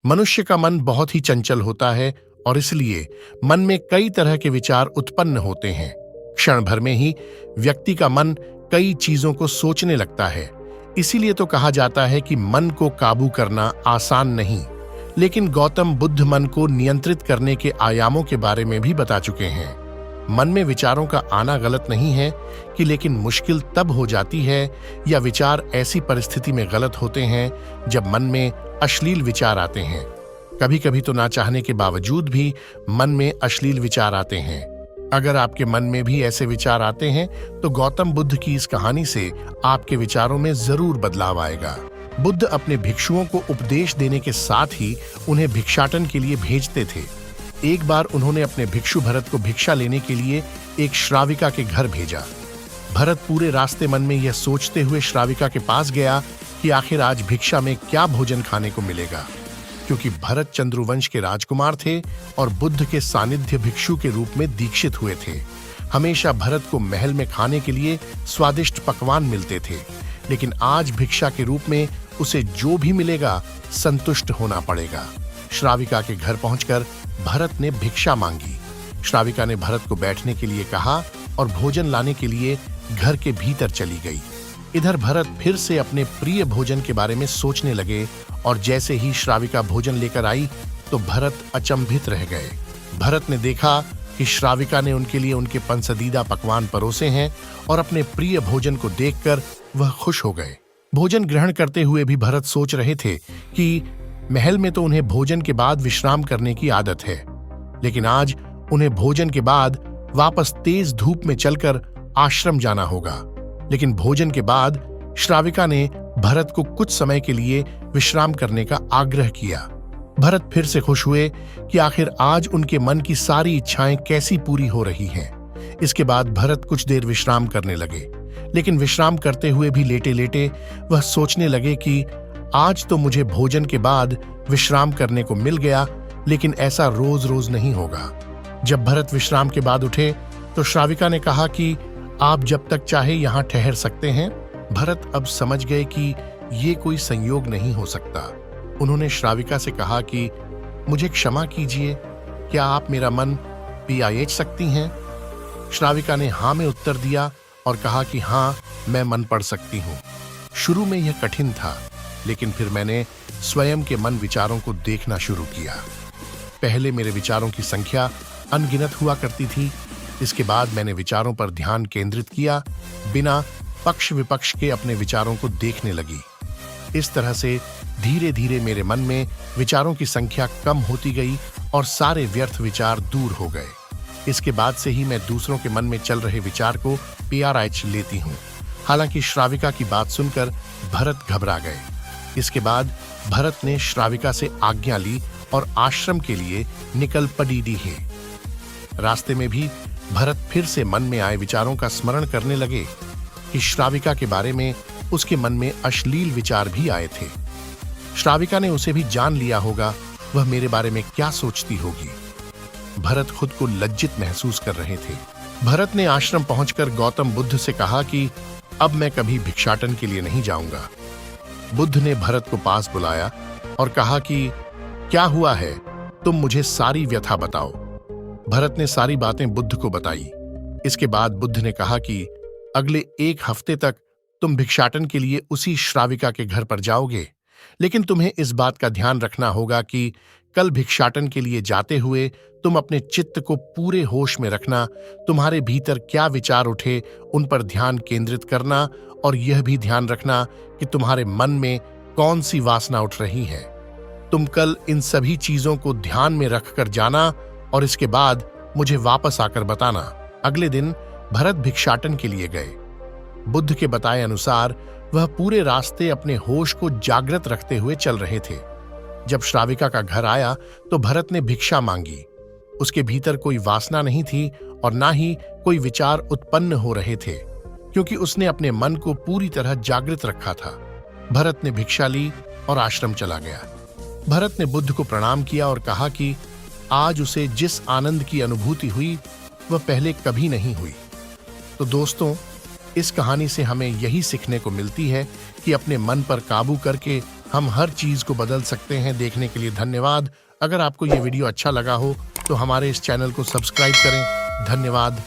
मनुष्य का मन बहुत ही चंचल होता है और इसलिए मन में कई तरह के विचार उत्पन्न होते हैं। क्षण भर में ही व्यक्ति का मन कई चीजों को सोचने लगता है। इसीलिए तो कहा जाता है कि मन को काबू करना आसान नहीं। लेकिन गौतम बुद्ध मन को नियंत्रित करने के आयामों के बारे में भी बता चुके हैं। मन में विचारों का आना गलत नहीं है कि लेकिन मुश्किल तब हो जाती है या विचार ऐसी परिस्थिति में गलत होते हैं जब मन में अश्लील विचार आते हैं। कभी कभी तो ना चाहने के बावजूद भी मन में अश्लील विचार आते हैं। अगर आपके मन में भी ऐसे विचार आते हैं तो गौतम बुद्ध की इस कहानी से आपके विचारों में जरूर बदलाव आएगा। बुद्ध अपने भिक्षुओं को उपदेश देने के साथ ही उन्हें भिक्षाटन के लिए भेजते थे। एक बार उन्होंने अपने भिक्षु भरत को भिक्षा लेने के लिए एक श्राविका के घर भेजा। भरत पूरे रास्ते मन में यह सोचते हुए श्राविका के पास गया कि आखिर आज भिक्षा में क्या भोजन खाने को मिलेगा, क्योंकि भरत चंद्रवंश के राजकुमार थे और बुद्ध के सानिध्य भिक्षु के रूप में दीक्षित हुए थे। हमेशा भरत को महल में खाने के लिए स्वादिष्ट पकवान मिलते थे, लेकिन आज भिक्षा के रूप में उसे जो भी मिलेगा संतुष्ट होना पड़ेगा। श्राविका के घर पहुंचकर भरत ने भिक्षा मांगी। श्राविका ने भरत को बैठने के लिए कहा और भोजन लाने के लिए घर के भीतर चली गई। इधर भरत फिर से अपने प्रिय भोजन के बारे में सोचने लगे और जैसे ही श्राविका भोजन लेकर आई तो भरत अचंभित रह गए। भरत ने देखा कि श्राविका ने उनके लिए उनके पसंदीदा पकवान परोसे हैं और अपने प्रिय भोजन को देखकर वह खुश हो गए। भोजन ग्रहण करते हुए भी भरत सोच रहे थे कि महल में तो उन्हें भोजन के बाद विश्राम करने की आदत है, लेकिन आज उन्हें भोजन के बाद वापस तेज धूप में चलकर आश्रम जाना होगा। लेकिन भोजन के बाद श्राविका ने भरत को कुछ समय के लिए विश्राम करने का आग्रह किया। भरत फिर से खुश हुए कि आखिर आज उनके मन की सारी इच्छाएं कैसी पूरी हो रही हैं। इसके बाद भरत कुछ देर विश्राम करने लगे, लेकिन विश्राम करते हुए भी लेटे लेटे वह सोचने लगे कि आज तो मुझे भोजन के बाद विश्राम करने को मिल गया, लेकिन ऐसा रोज रोज नहीं होगा। जब भरत विश्राम के बाद उठे तो श्राविका ने कहा कि आप जब तक चाहे यहाँ ठहर सकते हैं। भरत अब समझ गए कि ये कोई संयोग नहीं हो सकता। उन्होंने श्राविका से कहा कि मुझे क्षमा कीजिए, क्या आप मेरा मन पियाएच सकती हैं? श्राविका ने हाँ में उत्तर दिया और कहा कि हाँ, मैं मन पढ़ सकती हूँ। शुरू में यह कठिन था, लेकिन फिर मैंने स्वयं के मन विचारों को देखना शुरू किया। पहले मेरे विचारों की संख्या अनगिनत हुआ करती थी। इसके बाद मैंने विचारों पर ध्यान केंद्रित किया, बिना पक्ष विपक्ष के अपने विचारों को देखने लगी। इस तरह से धीरे धीरे मेरे मन में विचारों की संख्या कम होती गई और सारे व्यर्थ विचार दूर हो गए। इसके बाद से ही मैं दूसरों के मन में चल रहे विचार को पियाराइच लेती हूँ। हालांकि श्राविका की बात सुनकर भरत घबरा गए। इसके बाद भरत ने श्राविका से आज्ञा ली और आश्रम के लिए निकल पड़ी है। रास्ते में भी भरत फिर से मन में आए विचारों का स्मरण करने लगे कि श्राविका के बारे में उसके मन में अश्लील विचार भी आए थे। श्राविका ने उसे भी जान लिया होगा, वह मेरे बारे में क्या सोचती होगी। भरत खुद को लज्जित महसूस कर रहे थे। भरत ने आश्रम पहुंचकर गौतम बुद्ध से कहा कि अब मैं कभी भिक्षाटन के लिए नहीं जाऊंगा। बुद्ध ने भरत को पास बुलाया और कहा कि क्या हुआ है, तुम मुझे सारी व्यथा बताओ। भरत ने सारी बातें बुद्ध को बताई। इसके बाद बुद्ध ने कहा कि अगले 1 हफ्ते तक तुम भिक्षाटन के लिए उसी श्राविका के घर पर जाओगे, लेकिन तुम्हें इस बात का ध्यान रखना होगा कि कल भिक्षाटन के लिए जाते हुए तुम अपने चित्त को पूरे होश में रखना। तुम्हारे भीतर क्या विचार उठे उन पर ध्यान केंद्रित करना और यह भी ध्यान रखना कि तुम्हारे मन में कौन सी वासना उठ रही है। तुम कल इन सभी चीजों को ध्यान में रखकर जाना और इसके बाद मुझे वापस आकर बताना। अगले दिन भरत भिक्षाटन के लिए गए। बुद्ध के बताए अनुसार वह पूरे रास्ते अपने होश को जागृत रखते हुए चल रहे थे। जब श्राविका का घर आया तो भरत ने भिक्षा मांगी। उसके भीतर कोई वासना नहीं थी और ना ही कोई विचार उत्पन्न हो रहे थे, क्योंकि उसने अपने मन को पूरी तरह जागृत रखा था। भरत ने भिक्षा ली और आश्रम चला गया। भरत ने बुद्ध को प्रणाम किया और कहा कि आज उसे जिस आनंद की अनुभूति हुई वह पहले कभी नहीं हुई। तो दोस्तों, इस कहानी से हमें यही सीखने को मिलती है कि अपने मन पर काबू करके हम हर चीज को बदल सकते हैं। देखने के लिए धन्यवाद। अगर आपको ये वीडियो अच्छा लगा हो तो हमारे इस चैनल को सब्सक्राइब करें। धन्यवाद।